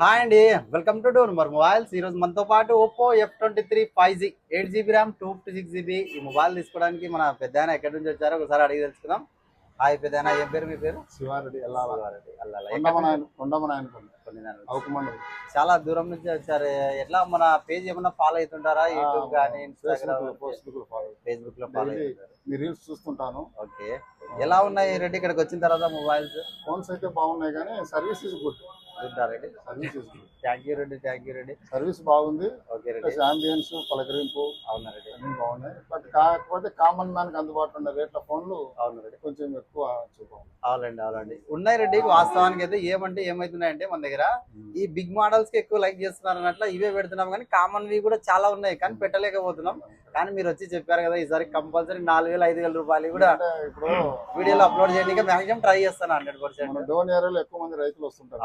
Hi అండి, welcome to door number mobiles. ఈ రోజు మనతో పాటు Oppo F23 5G 8GB RAM 256GB ఈ మొబైల్ తీసుకోవడానికి మన పెద్దాయన ఎక్కడి నుంచి వచ్చారో ఒకసారి అడిగి తెలుసుకుందాం. హాయ్ పెద్దాయన, ఏం పేరు మీ పేరు? శివారెడ్డి శివారెడ్డి. చాలా దూరం నుంచి వచ్చారు. ఎట్లా మన పేజ్ ఏమన్నా ఫాలో అవుతుంటారా? యూట్యూబ్ కానీ ఇన్స్టాగ్రామ్, ఫేస్బుక్ లో ఫాలో అవుతుంటారు? మీ రీల్స్ చూస్తుంటాను. ఓకే, ఎలా ఉన్నాయి రెడ్డి ఇక్కడికి వచ్చిన తర్వాత మొబైల్స్? ఫోన్స్ అయితే బాగున్నాయి కానీ service is good. Reddy service is good. Thank you Reddy. Service బాగుంది. ఓకే రెడ్డి. అంబియన్స్, పలకరింపు అవునా రెడ్డి? అన్ని బాగున్నాయి. బట్ కాకపోతే కామన్ మ్యాన్ కి అందుబాటులో ఉన్న రేట్ల ఫోన్లు అవును రెడ్డి, కొంచెం ఎక్కువ చూపాలి. అవునండి ఉన్నాయి రెడ్డి. వాస్తవానికి అయితే ఏమైతున్నాయంటే మన దగ్గర ఈ బిగ్ మోడల్స్ కి ఎక్కువ లైక్ చేస్తున్నారు అన్నట్లు ఇవే పెడుతున్నాం, కానీ కామన్ వి కూడా చాలా ఉన్నాయి కానీ పెట్టలేకపోతున్నాం. కానీ మీరు వచ్చి చెప్పారు కదా, ఈసారి కంపల్సరీ 4,000-5,000 రూపాయలు కూడా ఇప్పుడు వీడియోలో అప్లోడ్ చేయడానికి మాక్సిమం ట్రై చేస్తాను 100%. డోన్ ఏరియాలో ఎక్కువ మంది రైతులు వస్తుంటారు.